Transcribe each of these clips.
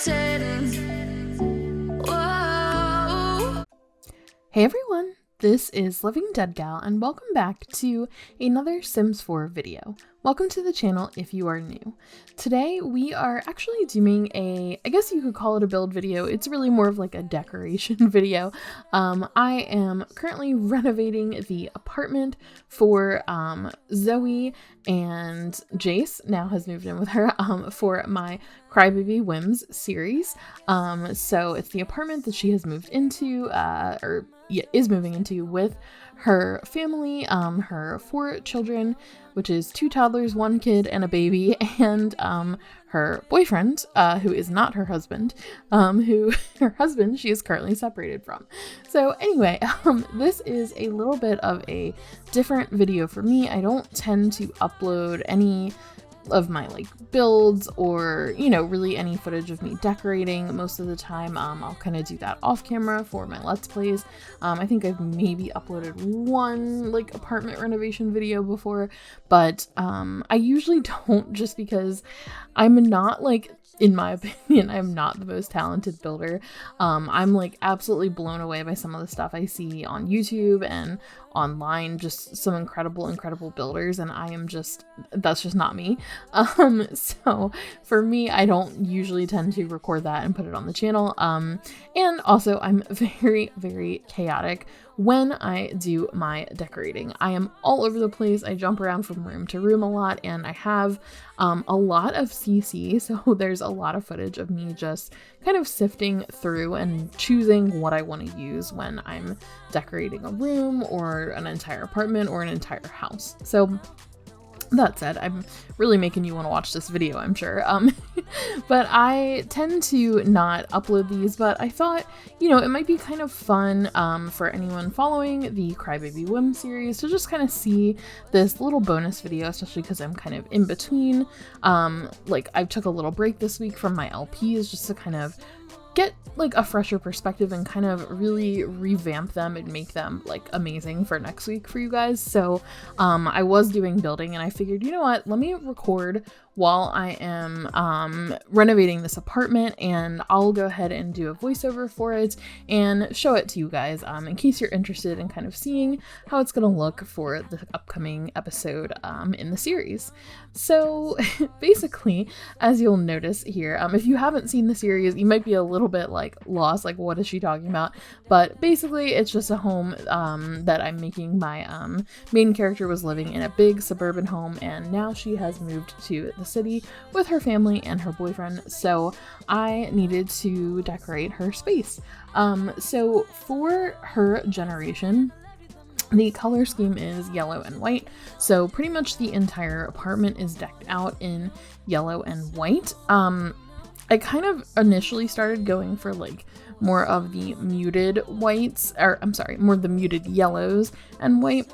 Whoa. Hey everyone, this is Living Dead Gal and welcome back to another Sims 4 video. Welcome to the channel if you are new. Today we are actually doing I guess you could call it a build video. It's really more of like a decoration video. I am currently renovating the apartment for Zoe, and Jace now has moved in with her for my Crybaby Whims series. So it's the apartment that she has moved into, is moving into with her family, her 4 children, which is 2 toddlers, 1 kid, and a baby, and her boyfriend, who is not her husband, her husband she is currently separated from. So anyway, this is a little bit of a different video for me. I don't tend to upload any of my like builds or, you know, really any footage of me decorating. Most of the time I'll kind of do that off camera for my Let's Plays. I think I've maybe uploaded one like apartment renovation video before, but I usually don't, just because I'm not, like, in my opinion, I'm not the most talented builder. I'm like absolutely blown away by some of the stuff I see on YouTube and online, just some incredible builders, and that's just not me. So for me, I don't usually tend to record that and put it on the channel. And also I'm very chaotic when I do my decorating. I am all over the place. I jump around from room to room a lot, and I have a lot of CC, so there's a lot of footage of me just kind of sifting through and choosing what I want to use when I'm decorating a room or an entire apartment or an entire house. So that said, I'm really making you want to watch this video, I'm sure. But I tend to not upload these, but I thought, you know, it might be kind of fun for anyone following the Crybaby Whims series to just kind of see this little bonus video, especially because I'm kind of in between. Like, I took a little break this week from my LPs just to kind of get like a fresher perspective and kind of really revamp them and make them like amazing for next week for you guys. So I was doing building, and I figured, you know what, let me record while I am renovating this apartment, and I'll go ahead and do a voiceover for it and show it to you guys in case you're interested in kind of seeing how it's gonna look for the upcoming episode in the series. So basically, as you'll notice here, if you haven't seen the series, you might be a little bit like lost, like what is she talking about? But basically it's just a home that I'm making. My main character was living in a big suburban home, and now she has moved to the city with her family and her boyfriend, so I needed to decorate her space. So for her generation, the color scheme is yellow and white, so pretty much the entire apartment is decked out in yellow and white. I kind of initially started going for like more of the muted whites, or I'm sorry, more the muted yellows and white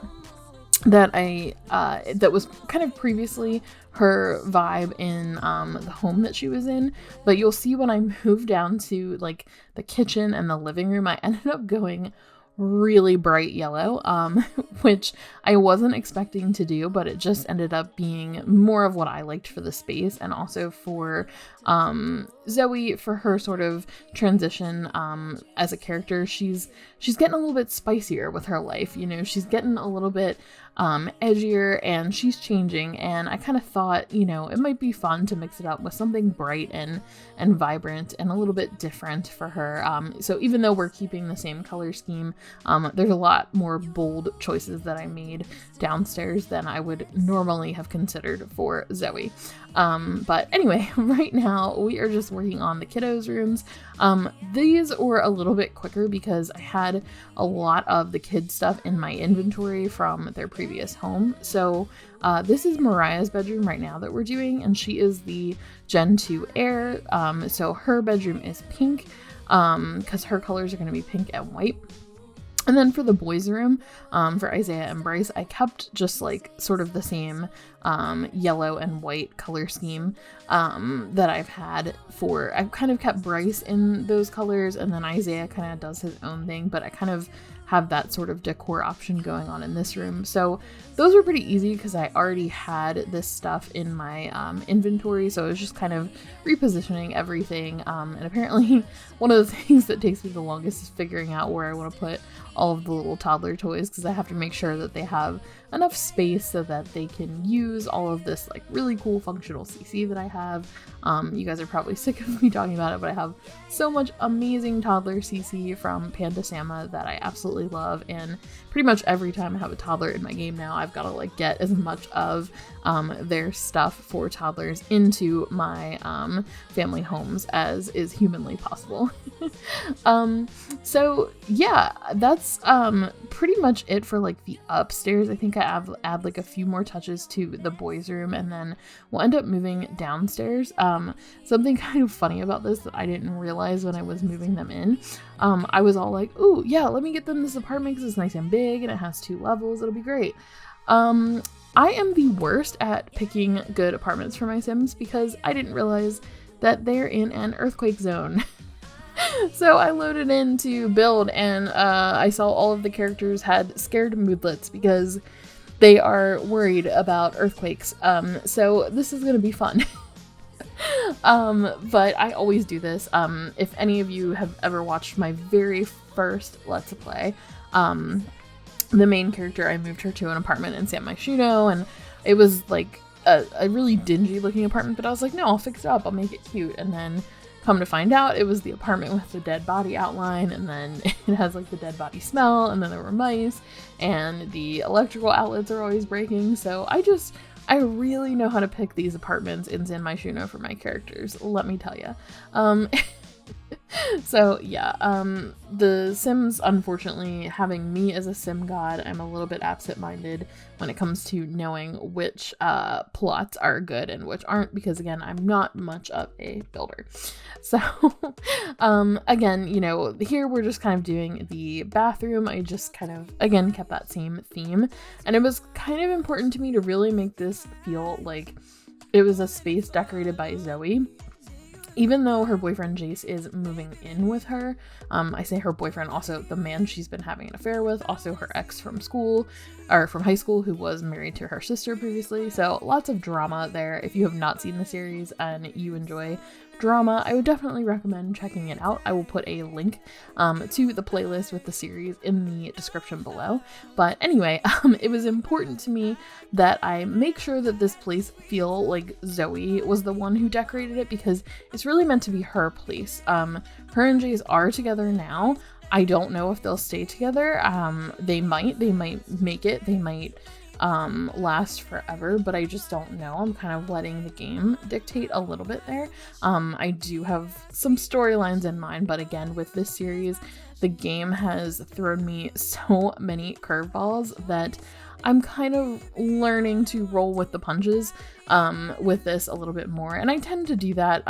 that that was kind of previously her vibe in the home that she was in. But you'll see when I moved down to like the kitchen and the living room, I ended up going really bright yellow, which I wasn't expecting to do, but it just ended up being more of what I liked for the space, and also for Zoe, for her sort of transition as a character. She's getting a little bit spicier with her life, you know, she's getting a little bit edgier, and she's changing, and I kind of thought, you know, it might be fun to mix it up with something bright and vibrant and a little bit different for her. So even though we're keeping the same color scheme, there's a lot more bold choices that I made downstairs than I would normally have considered for Zoe. But anyway, right now we are just working on the Kiddos Rooms. These were a little bit quicker because I had a lot of the kid stuff in my inventory from their previous home. So this is Mariah's bedroom right now that we're doing, and she is the Gen 2 heir. So her bedroom is pink because her colors are going to be pink and white. And then for the boys' room, for Isaiah and Bryce, I kept just like sort of the same yellow and white color scheme that I've had for, I've kind of kept Bryce in those colors, and then Isaiah kind of does his own thing, but I kind of have that sort of decor option going on in this room. So those were pretty easy because I already had this stuff in my inventory, so I was just kind of repositioning everything. And apparently one of the things that takes me the longest is figuring out where I want to put all of the little toddler toys, because I have to make sure that they have enough space so that they can use all of this like really cool functional CC that I have. You guys are probably sick of me talking about it, but I have so much amazing toddler CC from Panda Sama that I absolutely love, and pretty much every time I have a toddler in my game now, I've got to like get as much of their stuff for toddlers into my family homes as is humanly possible. So yeah, that's pretty much it for like the upstairs. I think I add like a few more touches to the boys' room, and then we'll end up moving downstairs. Something kind of funny about this that I didn't realize when I was moving them in, I was all like, ooh yeah, let me get them this apartment because it's nice and big and it has 2 levels, it'll be great. I am the worst at picking good apartments for my Sims because I didn't realize that they're in an earthquake zone. So I loaded in to build, and I saw all of the characters had scared moodlets because they are worried about earthquakes. So this is gonna be fun. But I always do this. If any of you have ever watched my very first Let's Play, the main character, I moved her to an apartment in Myshuno, and it was like a really dingy looking apartment, but I was like, no, I'll fix it up, I'll make it cute. And then come to find out, it was the apartment with the dead body outline, and then it has like the dead body smell, and then there were mice, and the electrical outlets are always breaking. So I really know how to pick these apartments in Myshuno for my characters, let me tell you. So yeah, the Sims, unfortunately, having me as a Sim god, I'm a little bit absent-minded when it comes to knowing which plots are good and which aren't, because again, I'm not much of a builder. So again, you know, here we're just kind of doing the bathroom. I just kind of, again, kept that same theme, and it was kind of important to me to really make this feel like it was a space decorated by Zoe. Even though her boyfriend Jace is moving in with her, I say her boyfriend, also the man she's been having an affair with, also her ex from school, or from high school, who was married to her sister previously. So lots of drama there. If you have not seen the series and you enjoy drama, I would definitely recommend checking it out. I will put a link to the playlist with the series in the description below. But anyway, it was important to me that I make sure that this place feel like Zoe was the one who decorated it, because it's really meant to be her place. Her and Jace are together now. I don't know if they'll stay together. They might make it, they might last forever, but I just don't know. I'm kind of letting the game dictate a little bit there. I do have some storylines in mind, but again, with this series, the game has thrown me so many curveballs that I'm kind of learning to roll with the punches with this a little bit more, and I tend to do that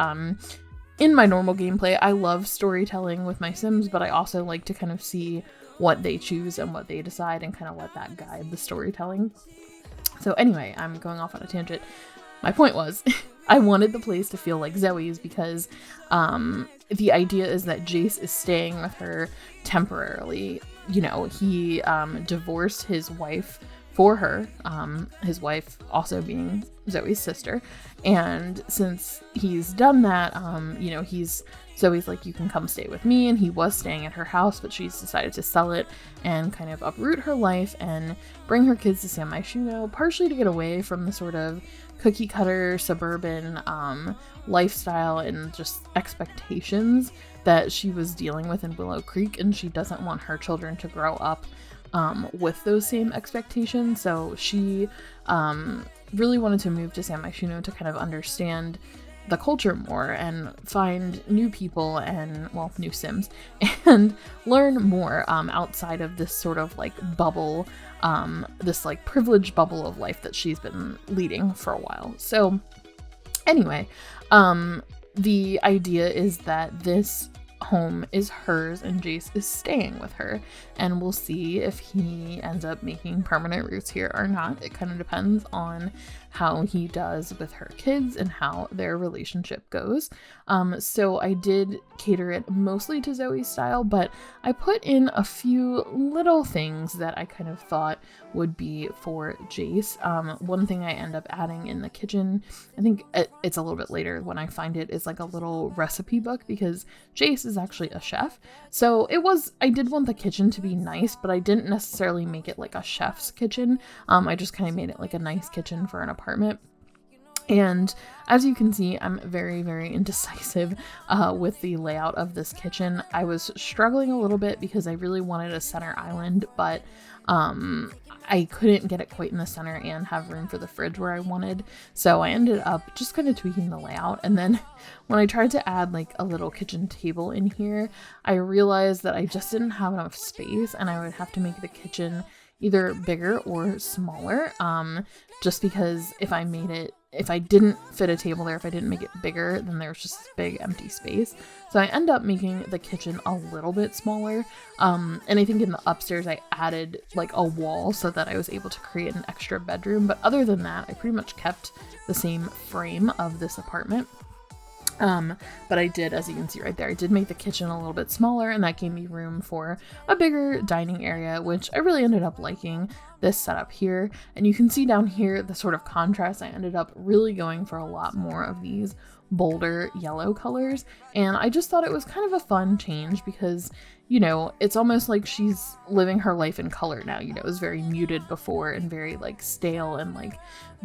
in my normal gameplay. I love storytelling with my Sims, but I also like to kind of see what they choose and what they decide and kind of let that guide the storytelling. So anyway, I'm going off on a tangent. My point was, I wanted the place to feel like Zoe's because the idea is that Jace is staying with her temporarily. You know, he divorced his wife for her, his wife also being Zoe's sister. And since he's done that, you know, Zoe's like, you can come stay with me, and he was staying at her house, but she's decided to sell it and kind of uproot her life and bring her kids to Myshuno, partially to get away from the sort of cookie cutter suburban lifestyle and just expectations that she was dealing with in Willow Creek, and she doesn't want her children to grow up with those same expectations. So she really wanted to move to Myshuno to kind of understand the culture more and find new people and, well, new Sims, and learn more outside of this sort of like bubble, this like privileged bubble of life that she's been leading for a while. So anyway, the idea is that this home is hers and Jace is staying with her, and we'll see if he ends up making permanent roots here or not. It kind of depends on how he does with her kids and how their relationship goes. So I did cater it mostly to Zoe's style, but I put in a few little things that I kind of thought would be for Jace. One thing I end up adding in the kitchen, I think it's a little bit later when I find it, is like a little recipe book, because Jace is actually a chef. So I did want the kitchen to be nice, but I didn't necessarily make it like a chef's kitchen. I just kind of made it like a nice kitchen for an apartment. And as you can see, I'm very, very indecisive with the layout of this kitchen. I was struggling a little bit because I really wanted a center island, but I couldn't get it quite in the center and have room for the fridge where I wanted. So I ended up just kind of tweaking the layout. And then when I tried to add like a little kitchen table in here, I realized that I just didn't have enough space and I would have to make the kitchen either bigger or smaller, just because if I didn't fit a table there, if I didn't make it bigger, then there's just this big empty space. So I end up making the kitchen a little bit smaller. And I think in the upstairs, I added like a wall so that I was able to create an extra bedroom. But other than that, I pretty much kept the same frame of this apartment. But I did, as you can see right there, I did make the kitchen a little bit smaller, and that gave me room for a bigger dining area, which I really ended up liking this setup here. And you can see down here the sort of contrast. I ended up really going for a lot more of these bolder yellow colors, and I just thought it was kind of a fun change because, you know, it's almost like she's living her life in color now. You know, it was very muted before and very like stale and like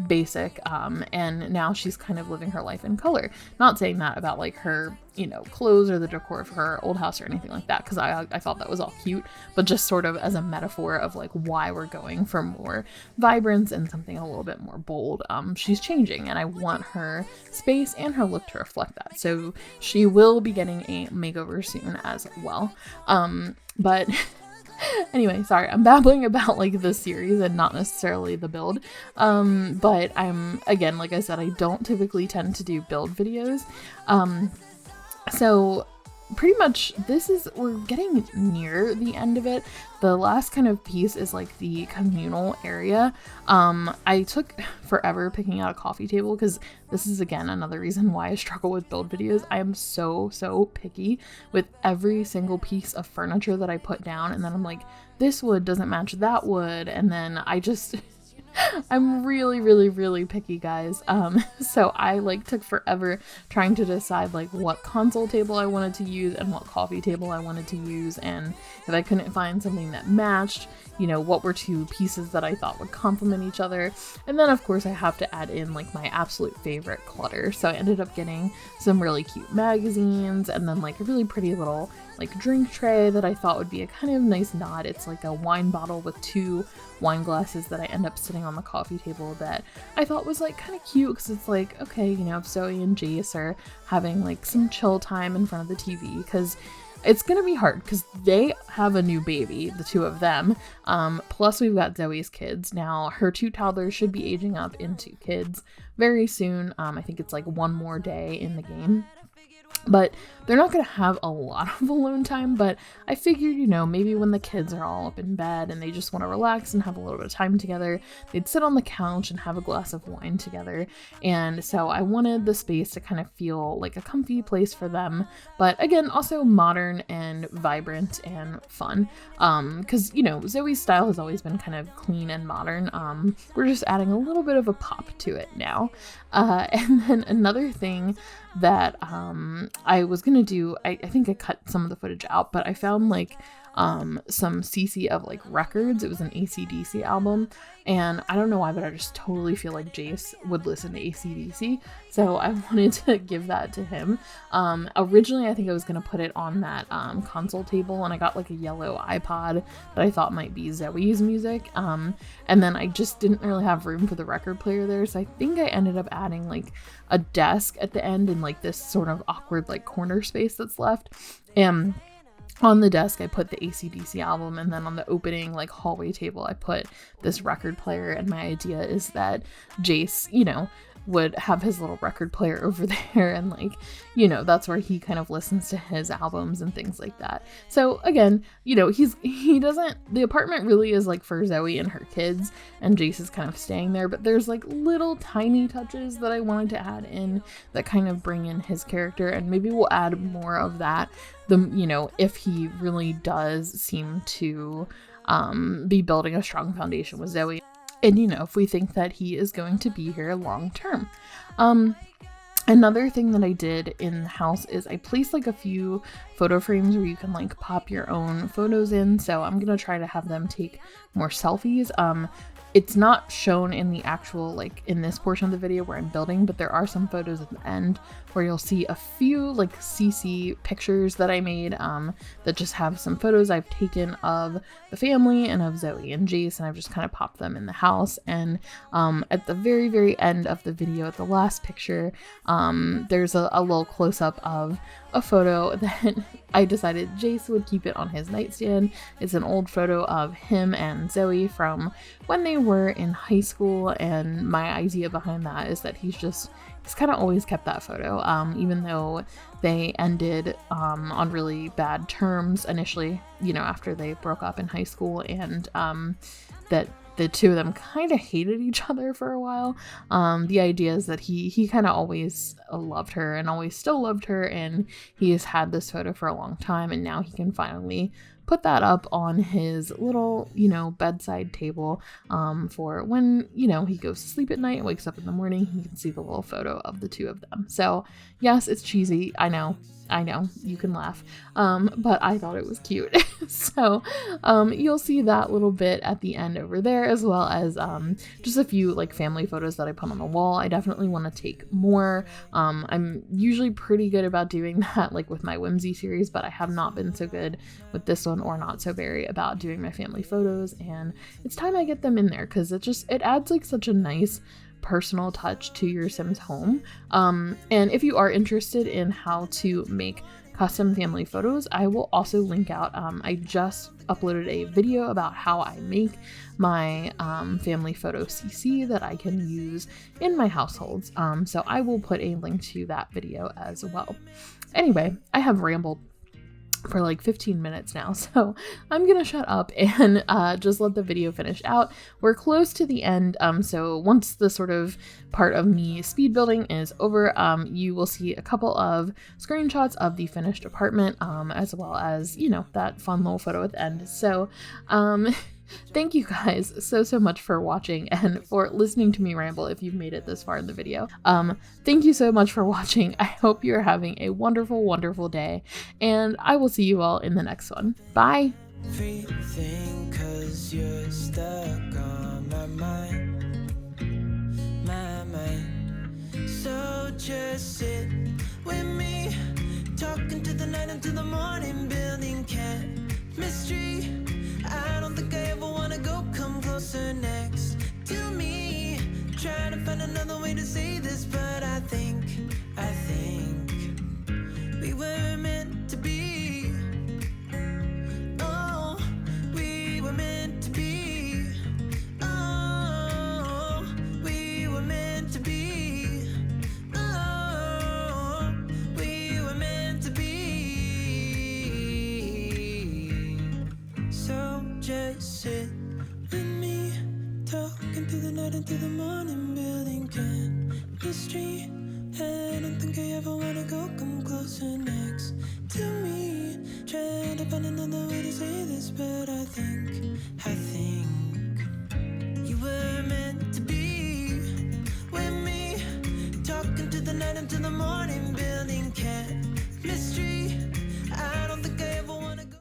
basic, and now she's kind of living her life in color. Not saying that about like her, you know, clothes or the decor of her old house or anything like that, because I thought that was all cute, but just sort of as a metaphor of like why we're going for more vibrance and something a little bit more bold. She's changing, and I want her space and her look to reflect that. So she will be getting a makeover soon as well. But anyway, sorry, I'm babbling about like the series and not necessarily the build. But again, like I said, I don't typically tend to do build videos. So pretty much we're getting near the end of it. The last kind of piece is like the communal area. I took forever picking out a coffee table because this is again another reason why I struggle with build videos. I am so picky with every single piece of furniture that I put down, and then I'm like, this wood doesn't match that wood, and then I'm really picky, guys. So I like took forever trying to decide like what console table I wanted to use and what coffee table I wanted to use, and if I couldn't find something that matched, you know, what were two pieces that I thought would complement each other. And then of course I have to add in like my absolute favorite clutter. So I ended up getting some really cute magazines and then like a really pretty little like drink tray that I thought would be a kind of nice nod. It's like a wine bottle with two wine glasses that I end up sitting on the coffee table that I thought was like kind of cute, because it's like, okay, you know, if Zoe and Jace are having like some chill time in front of the TV, because it's gonna be hard because they have a new baby, the two of them, plus we've got Zoe's kids. Now her two toddlers should be aging up into kids very soon. I think it's like one more day in the game. But they're not going to have a lot of alone time, but I figured, you know, maybe when the kids are all up in bed and they just want to relax and have a little bit of time together, they'd sit on the couch and have a glass of wine together. And so I wanted the space to kind of feel like a comfy place for them, but again, also modern and vibrant and fun. Because, you know, Zoe's style has always been kind of clean and modern. We're just adding a little bit of a pop to it now. And then another thing that I was gonna do, I think I cut some of the footage out, but I found like some CC of like records. It was an AC/DC album, and I don't know why, but I just totally feel like Jace would listen to AC/DC, so I wanted to give that to him. Originally I think I was gonna put it on that console table, and I got like a yellow iPod that I thought might be Zoe's music, and then I just didn't really have room for the record player there, so I think I ended up adding like a desk at the end and like this sort of awkward like corner space that's left, and on the desk I put the AC/DC album, and then on the opening like hallway table I put this record player. And my idea is that Jace, you know, would have his little record player over there, and like, you know, that's where he kind of listens to his albums and things like that. So again, you know, the apartment really is like for Zoe and her kids, and Jace is kind of staying there, but there's like little tiny touches that I wanted to add in that kind of bring in his character, and maybe we'll add more of that, you know, if he really does seem to be building a strong foundation with Zoe. And, you know, if we think that he is going to be here long term. Another thing that I did in the house is I placed like a few photo frames where you can like pop your own photos in. So I'm going to try to have them take more selfies. It's not shown in the actual, like in this portion of the video where I'm building, but there are some photos at the end where you'll see a few like CC pictures that I made that just have some photos I've taken of the family and of Zoe and Jace, and I've just kind of popped them in the house. And at the very, very end of the video, at the last picture, there's a little close-up of a photo that I decided Jace would keep it on his nightstand. It's an old photo of him and Zoe from when they were in high school, and my idea behind that is that he's kind of always kept that photo, even though they ended on really bad terms initially, you know, after they broke up in high school, and that the two of them kind of hated each other for a while. The idea is that he kind of always loved her and always still loved her, and he has had this photo for a long time, and now he can finally put that up on his little, you know, bedside table for when, you know, he goes to sleep at night and wakes up in the morning, he can see the little photo of the two of them. So yes, it's cheesy. I know, you can laugh, but I thought it was cute. So you'll see that little bit at the end over there, as well as just a few like family photos that I put on the wall. I definitely want to take more. I'm usually pretty good about doing that, like with my Whimsy series, but I have not been so good with this one, or not so very about doing my family photos, and it's time I get them in there because it adds like such a nice personal touch to your Sims home. And if you are interested in how to make custom family photos, I will also link out, I just uploaded a video about how I make my family photo CC that I can use in my households. So I will put a link to that video as well. Anyway, I have rambled for like 15 minutes now, so I'm gonna shut up and just let the video finish out. We're close to the end, so once the sort of part of me speed building is over, you will see a couple of screenshots of the finished apartment, as well as, you know, that fun little photo at the end. So thank you guys so much for watching and for listening to me ramble if you've made it this far in the video. Thank you so much for watching. I hope you're having a wonderful, wonderful day, and I will see you all in the next one. Bye! Everything 'cause you're stuck on my mind. So just sit with me, talking to the night until the morning, building chemistry. I don't think I ever wanna go come closer next to me. Trying to find another way to say this, but I think we were meant to be. Oh, we were meant to be. Oh, we were meant to be. Oh, we were meant to be. So just sit with me, talking through the night until the morning, building chemistry. I don't think I ever wanna go come closer next to me. Trying to find another way to say this, but I think